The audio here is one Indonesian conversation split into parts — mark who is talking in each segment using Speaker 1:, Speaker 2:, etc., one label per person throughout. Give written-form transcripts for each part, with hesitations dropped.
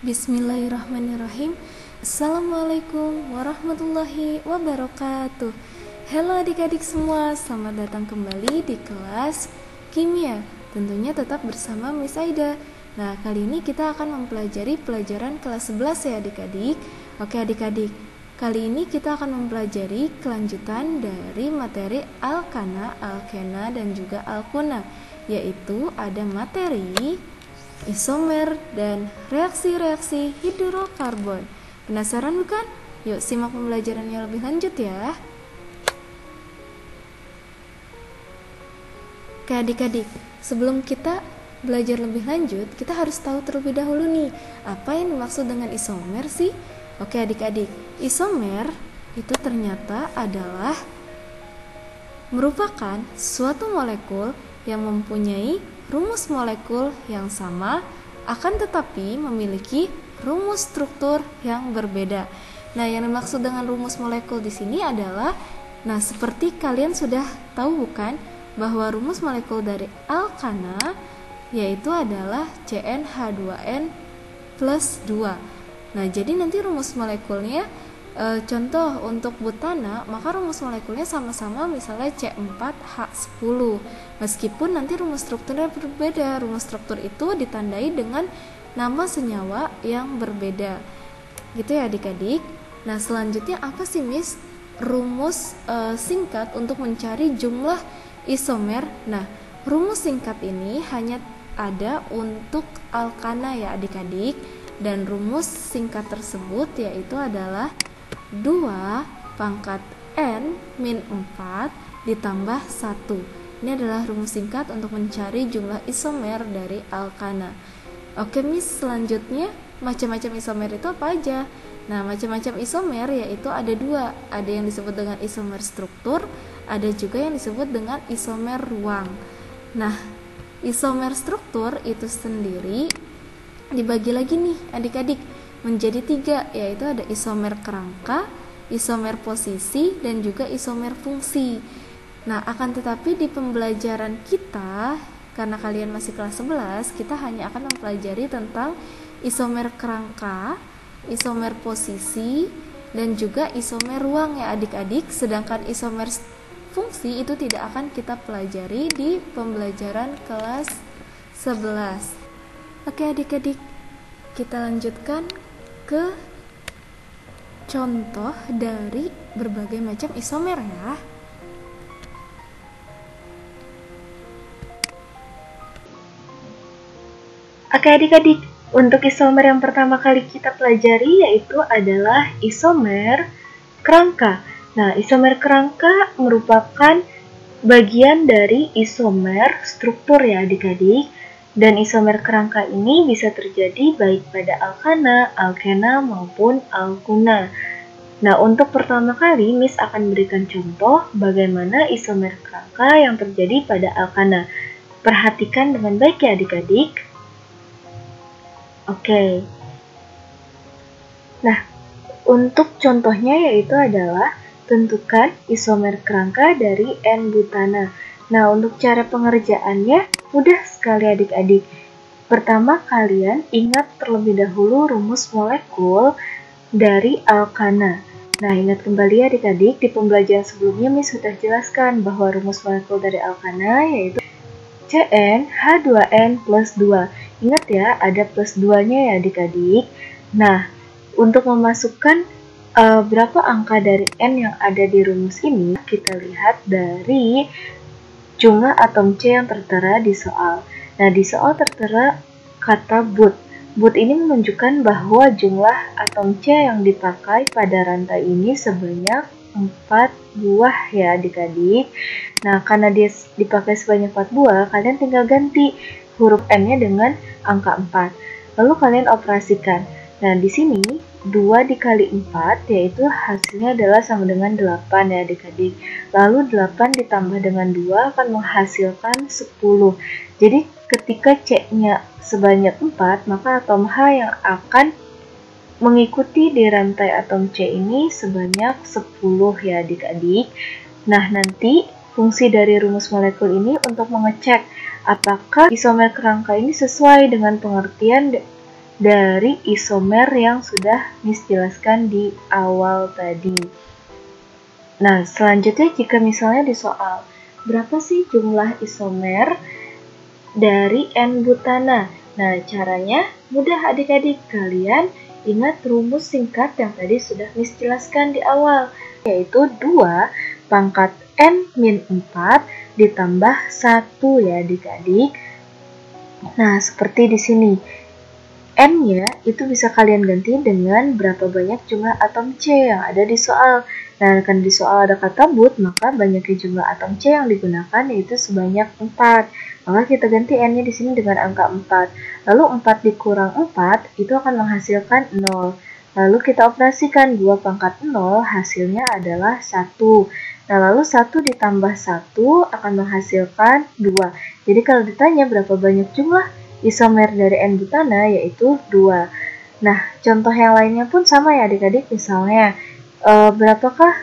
Speaker 1: Bismillahirrahmanirrahim. Assalamualaikum warahmatullahi wabarakatuh. Halo adik-adik semua, selamat datang kembali di kelas kimia. Tentunya tetap bersama Miss Aida. Nah, kali ini kita akan mempelajari pelajaran kelas 11 ya adik-adik. Oke adik-adik, kali ini kita akan mempelajari kelanjutan dari materi alkana, alkena, dan juga alkuna, yaitu ada materi isomer dan reaksi-reaksi hidrokarbon. Penasaran bukan? Yuk simak pembelajarannya lebih lanjut ya. Oke adik-adik, sebelum kita belajar lebih lanjut, kita harus tahu terlebih dahulu nih, apa yang dimaksud dengan isomer sih? Oke adik-adik, isomer itu ternyata adalah merupakan suatu molekul yang mempunyai rumus molekul yang sama, akan tetapi memiliki rumus struktur yang berbeda. Nah, yang dimaksud dengan rumus molekul di sini adalah, seperti kalian sudah tahu bukan, bahwa rumus molekul dari alkana yaitu adalah CnH2n plus 2. Nah, jadi nanti rumus molekulnya, contoh untuk butana, maka rumus molekulnya sama-sama misalnya C4H10. Meskipun nanti rumus strukturnya berbeda, rumus struktur itu ditandai dengan nama senyawa yang berbeda. Gitu ya adik-adik. Nah, selanjutnya apa sih Miss? Rumus singkat untuk mencari jumlah isomer. Nah, rumus singkat ini hanya ada untuk alkana ya adik-adik. Dan rumus singkat tersebut yaitu adalah 2 pangkat N min 4 ditambah 1. Ini adalah rumus singkat untuk mencari jumlah isomer dari alkana. Oke Miss, selanjutnya macam-macam isomer itu apa aja? Nah, macam-macam isomer yaitu ada 2. Ada yang disebut dengan isomer struktur, ada juga yang disebut dengan isomer ruang. Nah, isomer struktur itu sendiri dibagi lagi nih adik-adik menjadi 3, yaitu ada isomer kerangka, isomer posisi, dan juga isomer fungsi. Nah, akan tetapi di pembelajaran kita, karena kalian masih kelas 11, kita hanya akan mempelajari tentang isomer kerangka, isomer posisi, dan juga isomer ruang ya adik-adik. Sedangkan isomer fungsi itu tidak akan kita pelajari di pembelajaran kelas 11. Oke adik-adik, kita lanjutkan ke contoh dari berbagai macam isomer ya.
Speaker 2: Oke adik-adik, untuk isomer yang pertama kali kita pelajari yaitu adalah isomer kerangka. Nah, isomer kerangka merupakan bagian dari isomer struktur ya adik-adik. Dan isomer kerangka ini bisa terjadi baik pada alkana, alkena, maupun alkuna. Nah, untuk pertama kali, Miss akan berikan contoh bagaimana isomer kerangka yang terjadi pada alkana. Perhatikan dengan baik ya adik-adik. Oke. Nah, untuk contohnya yaitu adalah tentukan isomer kerangka dari N-butana. Nah, untuk cara pengerjaannya mudah sekali adik-adik. Pertama, kalian ingat terlebih dahulu rumus molekul dari alkana. Nah, ingat kembali adik-adik, di pembelajaran sebelumnya Miss sudah jelaskan bahwa rumus molekul dari alkana yaitu CnH2n plus 2. Ingat ya, ada plus 2-nya ya adik-adik. Nah, untuk memasukkan berapa angka dari N yang ada di rumus ini, kita lihat dari jumlah atom C yang tertera di soal. Nah, di soal tertera kata but. But ini menunjukkan bahwa jumlah atom C yang dipakai pada rantai ini sebanyak 4 buah ya adik-adik. Nah, karena dia dipakai sebanyak 4 buah, kalian tinggal ganti huruf N-nya dengan angka 4. Lalu kalian operasikan. Nah, di sini 2 dikali 4 yaitu hasilnya adalah sama dengan 8 ya adik-adik. Lalu 8 ditambah dengan 2 akan menghasilkan 10. Jadi ketika C-nya sebanyak 4, maka atom H yang akan mengikuti di rantai atom C ini sebanyak 10 ya adik-adik. Nah, nanti fungsi dari rumus molekul ini untuk mengecek apakah isomer kerangka ini sesuai dengan pengertian dari isomer yang sudah Miss jelaskan di awal tadi. Nah, selanjutnya jika misalnya di soal, berapa sih jumlah isomer dari N-butana? Nah, caranya mudah adik-adik. Kalian ingat rumus singkat yang tadi sudah Miss jelaskan di awal, yaitu 2 pangkat N-4 ditambah 1 ya adik-adik. Nah, seperti di sini. N-nya itu bisa kalian ganti dengan berapa banyak jumlah atom C yang ada di soal. Nah, kan di soal ada kata but, maka banyaknya jumlah atom C yang digunakan yaitu sebanyak 4. Maka kita ganti N-nya di sini dengan angka 4. Lalu 4 dikurang 4 itu akan menghasilkan 0. Lalu kita operasikan 2 pangkat 0, hasilnya adalah 1. Nah, lalu 1 ditambah 1 akan menghasilkan 2. Jadi kalau ditanya berapa banyak jumlah isomer dari N-butana, yaitu 2. Nah, contoh yang lainnya pun sama ya adik-adik. Misalnya, berapakah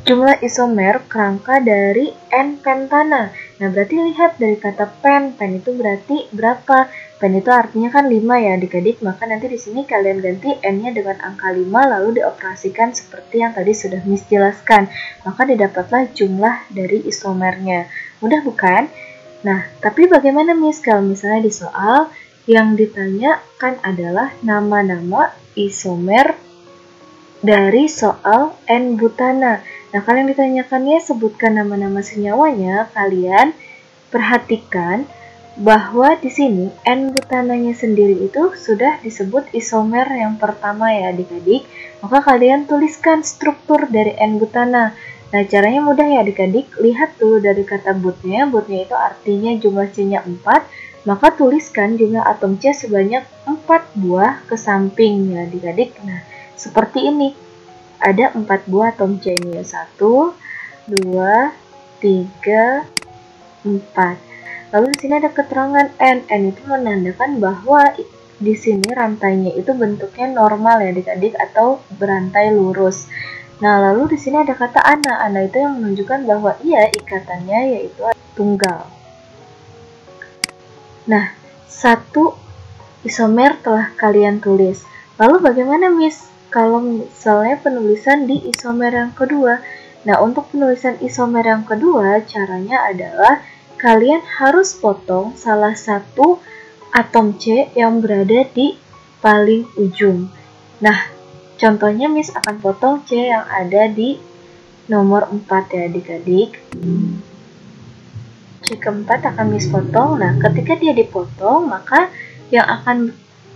Speaker 2: jumlah isomer kerangka dari N-pentana? Nah, berarti lihat dari kata pen itu berarti berapa? Pen itu artinya kan 5 ya adik-adik, maka nanti di sini kalian ganti N-nya dengan angka 5 lalu dioperasikan seperti yang tadi sudah Miss jelaskan. Maka didapatlah jumlah dari isomernya. Mudah bukan? Nah, tapi bagaimana Miss kalau misalnya di soal yang ditanyakan adalah nama-nama isomer dari soal N-butana. Nah, kalian ditanyakannya sebutkan nama-nama senyawanya, kalian perhatikan bahwa di sini N-butananya sendiri itu sudah disebut isomer yang pertama ya adik-adik. Maka kalian tuliskan struktur dari N-butana. Nah, caranya mudah ya adik-adik. Lihat dulu dari kata butnya. Butnya itu artinya jumlah C-nya 4. Maka tuliskan jumlah atom C sebanyak 4 buah ke samping ya adik-adik. Nah, seperti ini. Ada 4 buah atom C ini ya. 1, 2, 3, 4. Lalu di sini ada keterangan N. N itu menandakan bahwa di sini rantainya itu bentuknya normal ya adik-adik atau berantai lurus. Nah, lalu di sini ada kata ana. Ana itu yang menunjukkan bahwa iya ikatannya yaitu tunggal. Nah, 1 isomer telah kalian tulis. Lalu bagaimana Miss kalau misalnya penulisan di isomer yang kedua? Nah, untuk penulisan isomer yang kedua, caranya adalah kalian harus potong salah satu atom C yang berada di paling ujung. Nah, contohnya Miss akan potong C yang ada di nomor 4 ya adik-adik. C keempat akan Miss potong. Nah, ketika dia dipotong, maka yang akan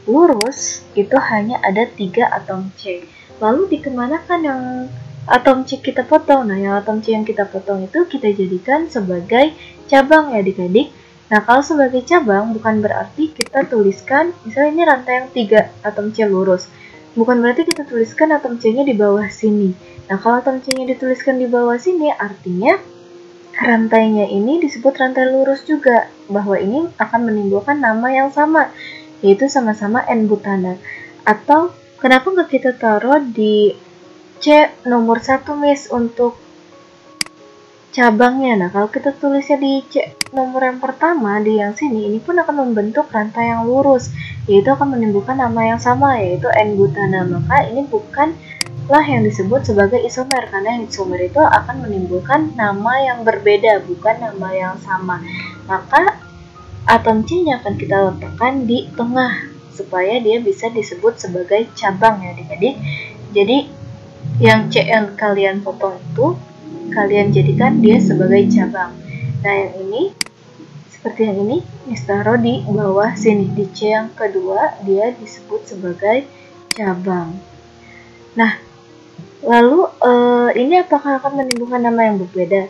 Speaker 2: lurus itu hanya ada 3 atom C. Lalu dikemanakan yang atom C kita potong? Nah, yang atom C yang kita potong itu kita jadikan sebagai cabang ya adik-adik. Nah, kalau sebagai cabang bukan berarti kita tuliskan, misalnya ini rantai yang 3 atom C lurus. Bukan berarti kita tuliskan atom C-nya di bawah sini. Nah, kalau atom C-nya dituliskan di bawah sini, artinya rantainya ini disebut rantai lurus juga. Bahwa ini akan menimbulkan nama yang sama, yaitu sama-sama N-butana. Atau, kenapa nggak kita taruh di C nomor 1, Miss, untuk cabangnya? Nah, kalau kita tulisnya di C nomor yang pertama, di yang sini, ini pun akan membentuk rantai yang lurus, yaitu akan menimbulkan nama yang sama, yaitu N-butana. Maka ini bukanlah yang disebut sebagai isomer, karena yang isomer itu akan menimbulkan nama yang berbeda, bukan nama yang sama. Maka atom C-nya akan kita letakkan di tengah, supaya dia bisa disebut sebagai cabang ya adik-adik. Jadi, yang C yang kalian potong itu, kalian jadikan dia sebagai cabang. Nah, yang ini, seperti yang ini, Miss taruh di bawah sini. Di C yang kedua, dia disebut sebagai cabang. Nah, lalu ini apakah akan menimbulkan nama yang berbeda?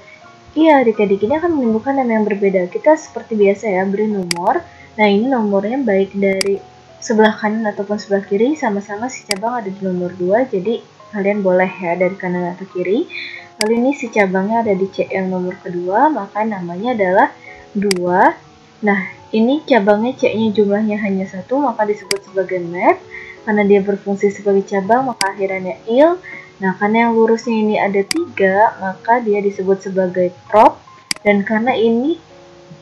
Speaker 2: Iya, adik-adik, ini akan menimbulkan nama yang berbeda. Kita seperti biasa ya, beri nomor. Nah, ini nomornya baik dari sebelah kanan ataupun sebelah kiri, sama-sama si cabang ada di nomor 2, jadi kalian boleh ya dari kanan atau kiri. Lalu ini si cabangnya ada di C yang nomor kedua, maka namanya adalah 2. Nah, ini cabangnya C-nya jumlahnya hanya 1, maka disebut sebagai mat. Karena dia berfungsi sebagai cabang, maka akhirannya il. Nah, karena yang lurusnya ini ada 3, maka dia disebut sebagai prop. Dan karena ini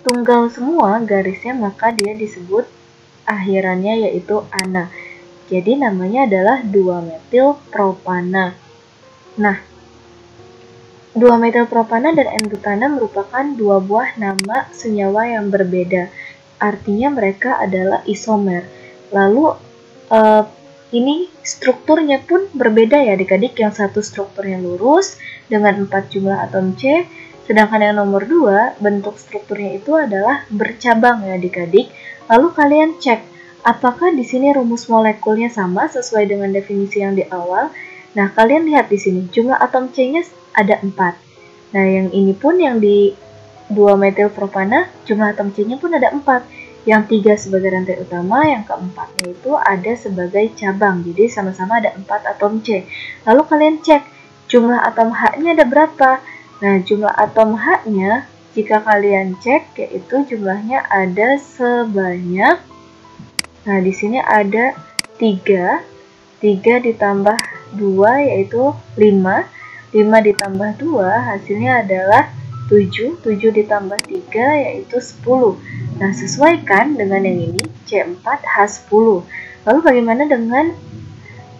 Speaker 2: tunggal semua garisnya, maka dia disebut akhirannya yaitu ana. Jadi namanya adalah 2-metil-propana. Nah, 2-metil-propana dan N-butana merupakan dua buah nama senyawa yang berbeda. Artinya mereka adalah isomer. Lalu ini strukturnya pun berbeda ya adik-adik. Yang satu strukturnya lurus dengan 4 jumlah atom C, sedangkan yang nomor 2 bentuk strukturnya itu adalah bercabang ya adik-adik. Lalu kalian cek apakah di sini rumus molekulnya sama sesuai dengan definisi yang di awal. Nah, kalian lihat di sini jumlah atom C-nya ada 4. Nah, yang ini pun yang di 2-metilpropana jumlah atom C-nya pun ada 4. Yang 3 sebagai rantai utama, yang keempatnya itu ada sebagai cabang. Jadi sama-sama ada 4 atom C. Lalu kalian cek jumlah atom H-nya ada berapa. Nah, jumlah atom H-nya jika kalian cek yaitu jumlahnya ada sebanyak, nah di sini ada 3 ditambah 2 yaitu 5 ditambah 2 hasilnya adalah 7 ditambah 3 yaitu 10. Nah, sesuaikan dengan yang ini C4H10. Lalu bagaimana dengan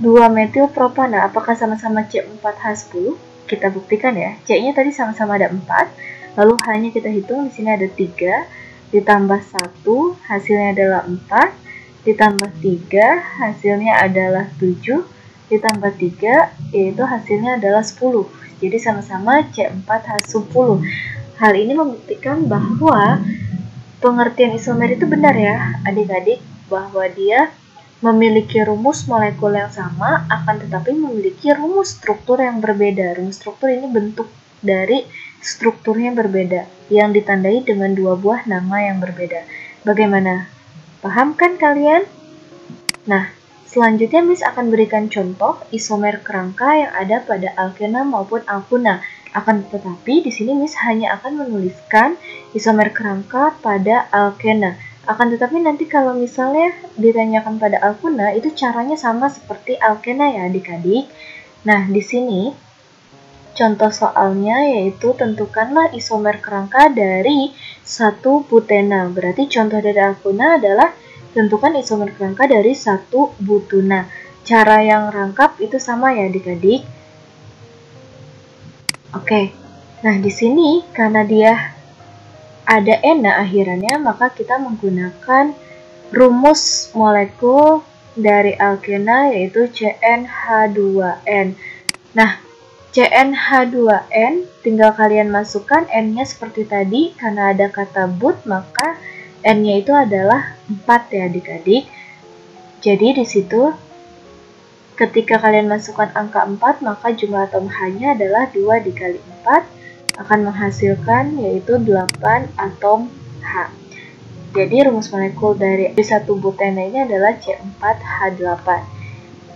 Speaker 2: 2-metilpropana? Apakah sama-sama C4H10? Kita buktikan ya. C-nya tadi sama-sama ada 4, lalu H-nya kita hitung, di sini ada 3 ditambah 1 hasilnya adalah 4, ditambah 3 hasilnya adalah 7, ditambah 3 yaitu hasilnya adalah 10. Jadi sama-sama C4H10. Hal ini membuktikan bahwa pengertian isomer itu benar ya adik-adik, bahwa dia memiliki rumus molekul yang sama akan tetapi memiliki rumus struktur yang berbeda. Rumus struktur ini bentuk dari strukturnya berbeda yang ditandai dengan dua buah nama yang berbeda. Bagaimana? Paham kan kalian? Nah, selanjutnya Miss akan berikan contoh isomer kerangka yang ada pada alkena maupun alkuna. Akan tetapi di sini Miss hanya akan menuliskan isomer kerangka pada alkena. Akan tetapi nanti kalau misalnya ditanyakan pada alkuna, itu caranya sama seperti alkena ya adik-adik. Nah, di sini contoh soalnya yaitu tentukanlah isomer kerangka dari 1 butena. Berarti contoh dari alkuna adalah tentukan isomer kerangka dari 1 butuna. Cara yang rangkap itu sama ya adik-adik. Oke. Nah, di sini karena dia ada ena akhirannya, maka kita menggunakan rumus molekul dari alkena yaitu CnH2n. Nah, CnH2n tinggal kalian masukkan N-nya seperti tadi, karena ada kata but maka N-nya itu adalah 4 ya adik-adik. Jadi di situ ketika kalian masukkan angka 4 maka jumlah atom H-nya adalah 2 dikali 4 akan menghasilkan yaitu 8 atom H. Jadi rumus molekul dari 1 butena ini adalah C4H8.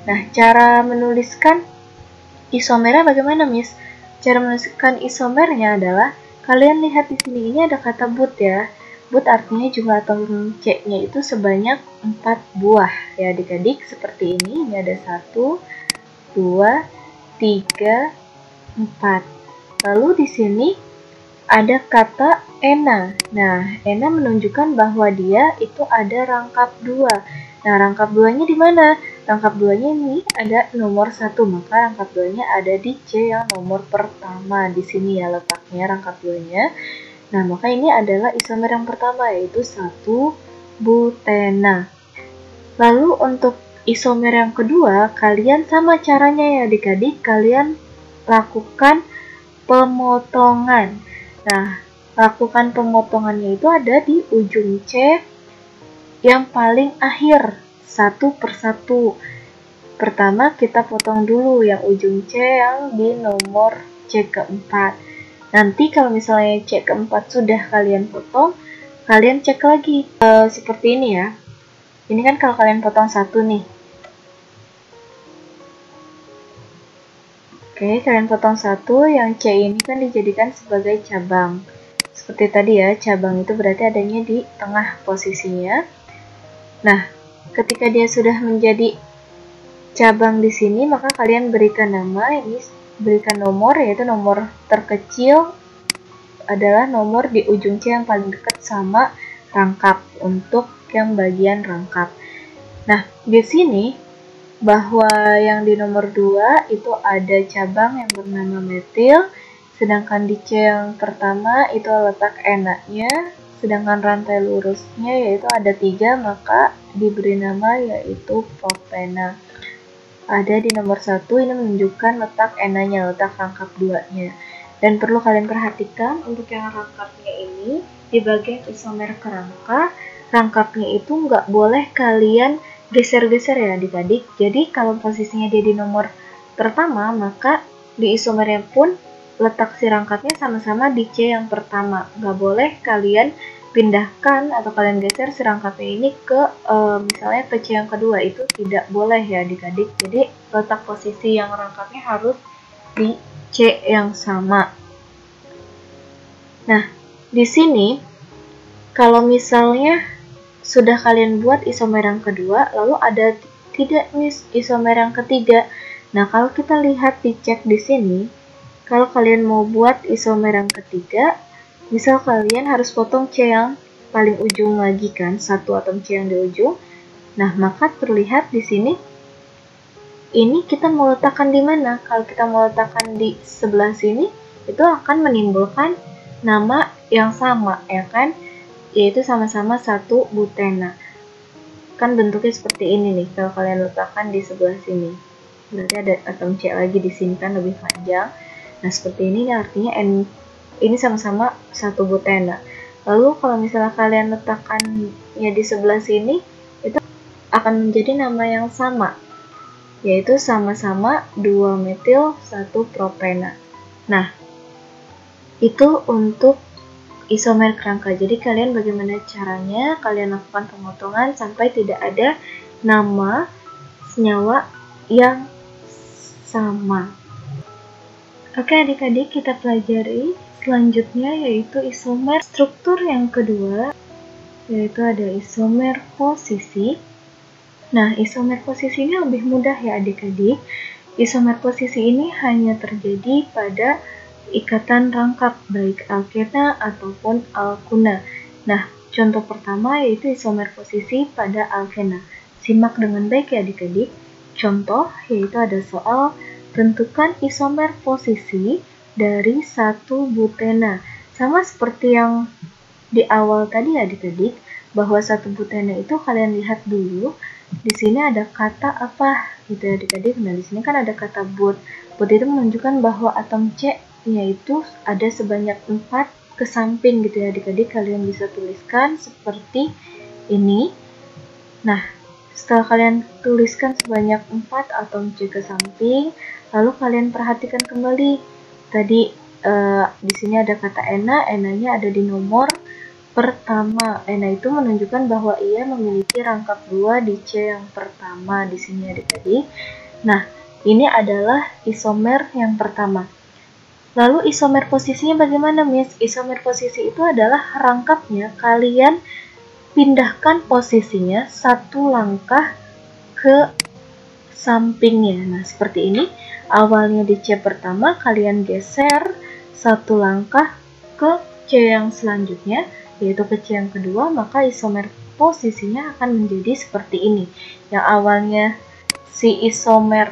Speaker 2: Nah, cara menuliskan isomernya bagaimana, Miss? Cara menuliskan isomernya adalah kalian lihat di sini ini ada kata but ya. But artinya jumlah atom C-nya itu sebanyak 4 buah ya adik-adik, seperti ini. Ini ada 1, 2, 3, 4. Lalu di sini ada kata ena. Nah, ena menunjukkan bahwa dia itu ada rangkap 2. Nah, rangkap 2-nya di mana? Rangkap 2-nya ini ada nomor 1, maka rangkap 2-nya ada di C yang nomor pertama. Di sini ya letaknya rangkap 2-nya. Nah, maka ini adalah isomer yang pertama, yaitu 1 butena. Lalu untuk isomer yang kedua, kalian sama caranya ya adik-adik, kalian lakukan pemotongan. Nah, lakukan pemotongannya itu ada di ujung C yang paling akhir, satu persatu. Pertama kita potong dulu yang ujung C yang di nomor C keempat. Nanti kalau misalnya C keempat sudah kalian potong, kalian cek lagi seperti ini ya. Ini kan kalau kalian potong satu nih. Oke, kalian potong satu, yang C ini kan dijadikan sebagai cabang. Seperti tadi ya, cabang itu berarti adanya di tengah posisinya. Nah, ketika dia sudah menjadi cabang di sini, maka kalian berikan nama, ini berikan nomor, yaitu nomor terkecil adalah nomor di ujung C yang paling dekat sama rangkap untuk yang bagian rangkap. Nah, di sini bahwa yang di nomor 2 itu ada cabang yang bernama metil, sedangkan di C yang pertama itu letak enaknya, sedangkan rantai lurusnya yaitu ada 3, maka diberi nama yaitu propena. Ada di nomor 1, ini menunjukkan letak enanya, letak rangkap 2-nya. Dan perlu kalian perhatikan untuk yang rangkapnya ini, di bagian isomer kerangka, rangkapnya itu nggak boleh kalian geser-geser ya adik-adik. Jadi kalau posisinya dia di nomor pertama, maka di isomernya pun letak si rangkapnya sama-sama di C yang pertama. Nggak boleh kalian pindahkan atau kalian geser si rangkapnya ini ke misalnya ke C yang kedua, itu tidak boleh ya adik-adik. Jadi letak posisi yang rangkapnya harus di C yang sama. Nah, di sini kalau misalnya sudah kalian buat isomer yang kedua, lalu ada tidak isomer yang ketiga. Nah, kalau kita lihat dicek di sini, kalau kalian mau buat isomer yang ketiga, misal kalian harus potong C yang paling ujung lagi kan, satu atom C yang di ujung. Nah, maka terlihat di sini ini kita mau letakkan di mana? Kalau kita mau letakkan di sebelah sini, itu akan menimbulkan nama yang sama, ya kan? Yaitu sama-sama satu butena. Kan bentuknya seperti ini nih, kalau kalian letakkan di sebelah sini. Berarti ada atom C lagi di sini kan lebih panjang. Nah, seperti ini artinya N ini sama-sama satu butena. Lalu kalau misalnya kalian letakkannya di sebelah sini, itu akan menjadi nama yang sama, yaitu sama-sama 2 metil 1 propena. Nah, itu untuk isomer kerangka. Jadi kalian bagaimana caranya kalian lakukan pemotongan sampai tidak ada nama senyawa yang sama. Oke adik-adik, kita pelajari selanjutnya yaitu isomer struktur yang kedua, yaitu ada isomer posisi. Nah, isomer posisi ini lebih mudah ya adik-adik. Isomer posisi ini hanya terjadi pada ikatan rangkap, baik alkena ataupun alkuna. Nah, contoh pertama yaitu isomer posisi pada alkena. Simak dengan baik ya adik-adik. Contoh yaitu ada soal tentukan isomer posisi dari satu butena. Sama seperti yang di awal tadi ya adik-adik, bahwa satu butena itu kalian lihat dulu. Di sini ada kata apa gitu ya adik-adik. Nah, di sini kan ada kata but. But itu menunjukkan bahwa atom C-nya itu ada sebanyak 4 ke samping gitu ya adik-adik. Kalian bisa tuliskan seperti ini. Nah, setelah kalian tuliskan sebanyak 4 atom C ke samping, lalu kalian perhatikan kembali. Tadi di sini ada kata ena, enanya ada di nomor pertama. Ena itu menunjukkan bahwa ia memiliki rangkap 2 di C yang pertama di sini adik-adik. Nah, ini adalah isomer yang pertama. Lalu isomer posisinya bagaimana, Miss? Isomer posisi itu adalah rangkapnya kalian pindahkan posisinya satu langkah ke sampingnya. Nah, seperti ini. Awalnya di C pertama, kalian geser satu langkah ke C yang selanjutnya, yaitu ke C yang kedua, maka isomer posisinya akan menjadi seperti ini. Yang awalnya si isomer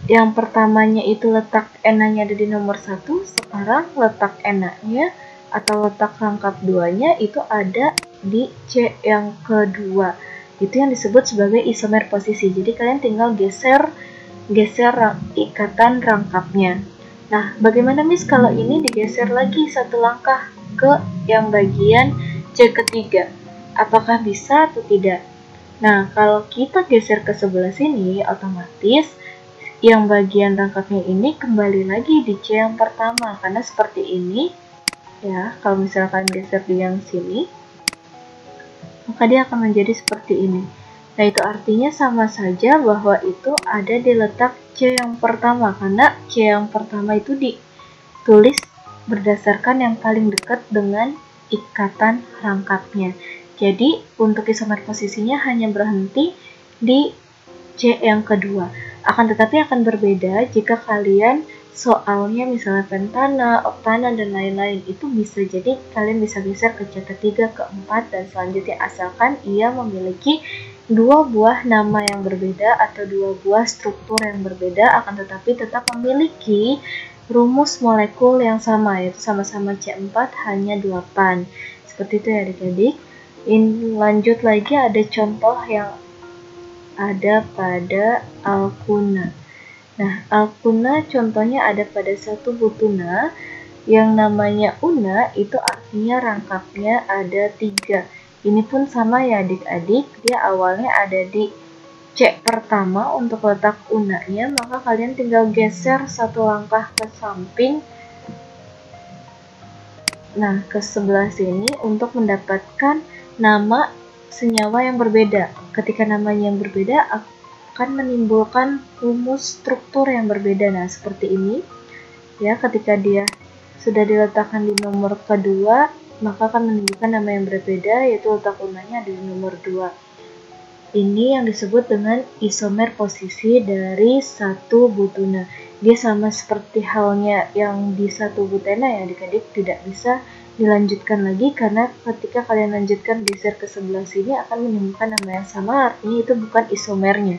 Speaker 2: yang pertamanya itu letak enanya ada di nomor 1, sekarang letak enanya atau letak rangkap 2-nya itu ada di C yang kedua. Itu yang disebut sebagai isomer posisi. Jadi kalian tinggal geser ikatan rangkapnya. Nah, bagaimana Miss kalau ini digeser lagi satu langkah ke yang bagian C ketiga? Apakah bisa atau tidak? Nah, kalau kita geser ke sebelah sini, otomatis yang bagian rangkapnya ini kembali lagi di C yang pertama. Karena seperti ini, ya, kalau misalkan geser di yang sini, maka dia akan menjadi seperti ini. Nah, itu artinya sama saja bahwa itu ada di letak C yang pertama, karena C yang pertama itu ditulis berdasarkan yang paling dekat dengan ikatan rangkapnya. Jadi, untuk isomer posisinya hanya berhenti di C yang kedua. Akan tetapi akan berbeda jika kalian soalnya misalnya pentana, oktana, dan lain-lain, itu bisa jadi kalian bisa geser ke C ketiga, keempat, dan selanjutnya asalkan ia memiliki dua buah nama yang berbeda atau dua buah struktur yang berbeda, akan tetapi tetap memiliki rumus molekul yang sama, yaitu sama-sama C4 hanya 8. Seperti itu ya adik-adik. Lanjut lagi ada contoh yang ada pada alkuna. Nah, alkuna contohnya ada pada satu butuna yang namanya una, itu artinya rangkapnya ada 3. Ini pun sama ya adik-adik, dia awalnya ada di C pertama untuk letak unanya, maka kalian tinggal geser satu langkah ke samping, nah ke sebelah sini untuk mendapatkan nama senyawa yang berbeda. Ketika namanya yang berbeda akan menimbulkan rumus struktur yang berbeda. Nah, seperti ini ya, ketika dia sudah diletakkan di nomor kedua, maka akan menimbulkan nama yang berbeda, yaitu letak unanya ada di nomor 2. Ini yang disebut dengan isomer posisi dari satu butuna. Dia sama seperti halnya yang di satu butena ya adik-adik, tidak bisa dilanjutkan lagi karena ketika kalian lanjutkan geser ke sebelah sini akan menimbulkan nama yang sama, artinya itu bukan isomernya.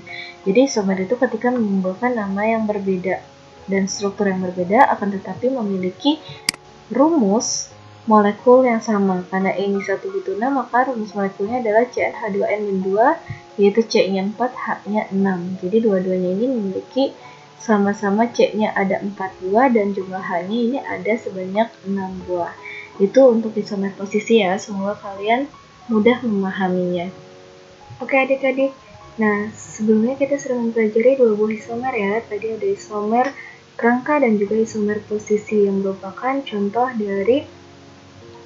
Speaker 2: Jadi isomer itu ketika menimbulkan nama yang berbeda dan struktur yang berbeda, akan tetapi memiliki rumus molekul yang sama. Karena ini satu butuna, maka rumus molekulnya adalah CnH2n-2, yaitu C-nya 4, H-nya 6. Jadi dua-duanya ini memiliki sama-sama C-nya ada 4 buah dan jumlah H-nya ini ada sebanyak 6 buah. Itu untuk isomer posisi ya, semoga kalian mudah memahaminya. Oke adik-adik, nah sebelumnya kita sudah mempelajari dua buah isomer ya. Tadi ada isomer rangka dan juga isomer posisi yang merupakan contoh dari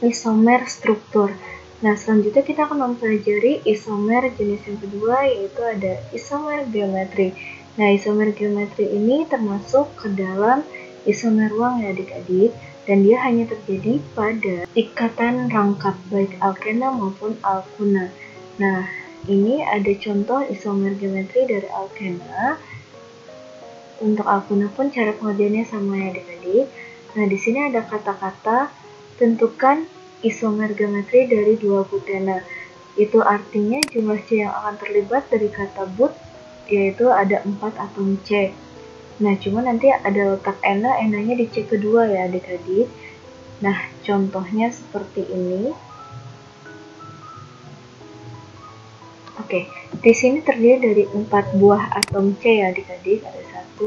Speaker 2: isomer struktur. Nah selanjutnya kita akan mempelajari isomer jenis yang kedua, yaitu ada isomer geometri. Nah isomer geometri ini termasuk ke dalam isomer ruang ya adik-adik, dan dia hanya terjadi pada ikatan rangkap baik alkena maupun alkuna. Nah, ini ada contoh isomer geometri dari alkena. Untuk alkuna pun cara pengerjaannya sama ya adik-adik. Nah, di sini ada kata-kata tentukan isomer geometri dari dua butena. Itu artinya jumlah C yang akan terlibat dari kata but, yaitu ada 4 atom C. Nah, cuma nanti ada letak ena-nya di C kedua ya adik-adik. Nah, contohnya seperti ini. Oke, di sini terdiri dari 4 buah atom C ya adik-adik. Ada 1,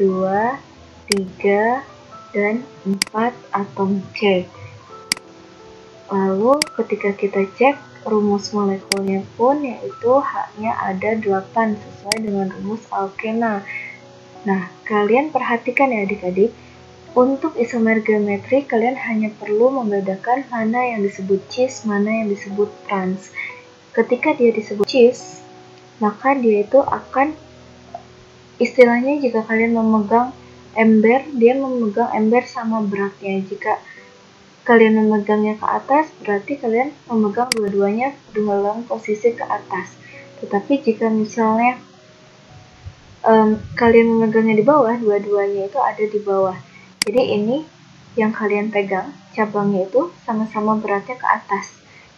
Speaker 2: 2, 3, dan 4 atom C. Lalu ketika kita cek rumus molekulnya pun, yaitu H-nya ada 8 sesuai dengan rumus alkena. Nah, kalian perhatikan ya adik-adik, untuk isomer geometri kalian hanya perlu membedakan mana yang disebut cis, mana yang disebut trans. Ketika dia disebut cis, maka dia itu akan, istilahnya jika kalian memegang ember, dia memegang ember sama beratnya. Jika kalian memegangnya ke atas, berarti kalian memegang dua-duanya dalam posisi ke atas. Tetapi jika misalnya kalian memegangnya di bawah, dua-duanya itu ada di bawah. Jadi ini yang kalian pegang, cabangnya itu sama-sama beratnya ke atas.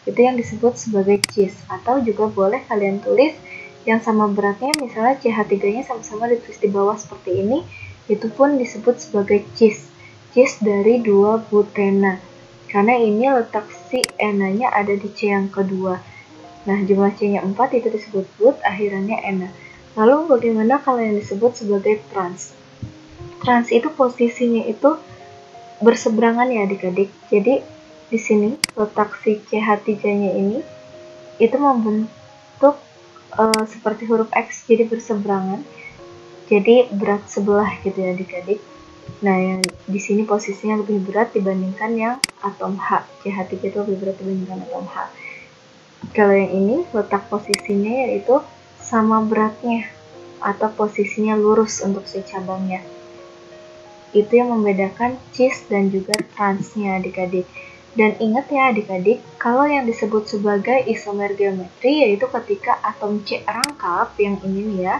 Speaker 2: Itu yang disebut sebagai cis. Atau juga boleh kalian tulis yang sama beratnya, misalnya CH3-nya sama-sama ditulis di bawah seperti ini, itu pun disebut sebagai cis. Cis dari dua butena. Karena ini letak si ena-nya ada di C yang kedua. Nah, jumlah C-nya 4 itu disebut but, akhirannya ena. Lalu bagaimana kalau yang disebut sebagai trans? Trans itu posisinya itu berseberangan ya adik-adik. Jadi di sini letak si CH3-nya ini itu membentuk seperti huruf X, jadi berseberangan. Jadi berat sebelah gitu ya adik-adik. Nah, yang di sini posisinya lebih berat dibandingkan yang atom H. CH3 itu lebih berat dibandingkan atom H. Kalau yang ini letak posisinya yaitu sama beratnya atau posisinya lurus untuk si cabangnya. Itu yang membedakan cis dan juga transnya adik-adik. Dan ingat ya adik-adik, kalau yang disebut sebagai isomer geometri yaitu ketika atom C rangkap, yang ini nih ya,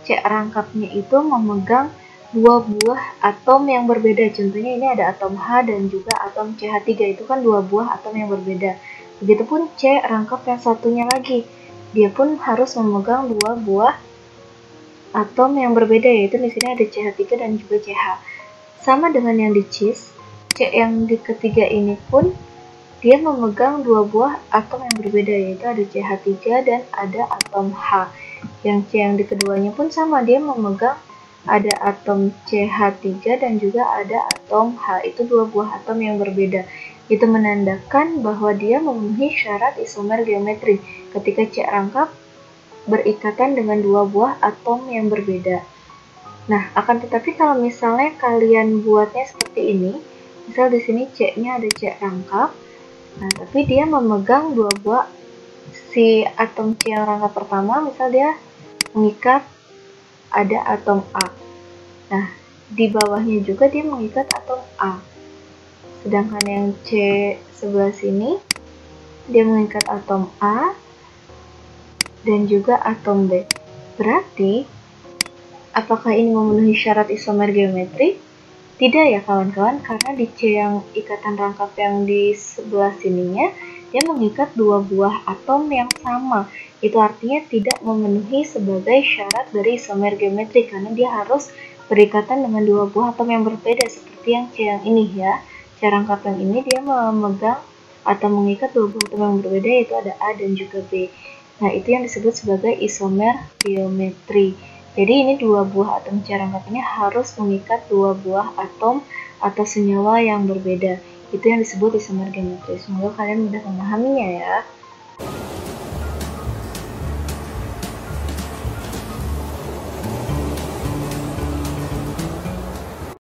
Speaker 2: C rangkapnya itu memegang dua buah atom yang berbeda. Contohnya ini ada atom H dan juga atom CH3, itu kan dua buah atom yang berbeda. Begitupun C rangkap yang satunya lagi, dia pun harus memegang dua buah atom yang berbeda, yaitu di sini ada CH3 dan juga CH. Sama dengan yang di cis, C yang di ketiga ini pun dia memegang dua buah atom yang berbeda, yaitu ada CH3 dan ada atom H. Yang C yang di keduanya pun sama, dia memegang ada atom CH3 dan juga ada atom H. Itu dua buah atom yang berbeda. Itu menandakan bahwa dia memenuhi syarat isomer geometri ketika C rangkap berikatan dengan dua buah atom yang berbeda. Nah, akan tetapi kalau misalnya kalian buatnya seperti ini, misal di sini C-nya ada C rangkap, nah tapi dia memegang dua buah si atom C yang rangkap pertama, misal dia mengikat ada atom A. Nah, di bawahnya juga dia mengikat atom A. Sedangkan yang C sebelah sini, dia mengikat atom A dan juga atom B. Berarti, apakah ini memenuhi syarat isomer geometri? Tidak ya kawan-kawan, karena di C yang ikatan rangkap yang di sebelah sininya, dia mengikat dua buah atom yang sama. Itu artinya tidak memenuhi sebagai syarat dari isomer geometri, karena dia harus berikatan dengan dua buah atom yang berbeda, seperti yang C yang ini ya. C rangkap yang ini dia memegang atau mengikat dua buah atom yang berbeda, yaitu ada A dan juga B. Nah, itu yang disebut sebagai isomer geometri. Jadi ini dua buah atom C rangkap ini harus mengikat dua buah atom atau senyawa yang berbeda. Itu yang disebut isomer geometri. Semoga kalian mudah memahaminya ya.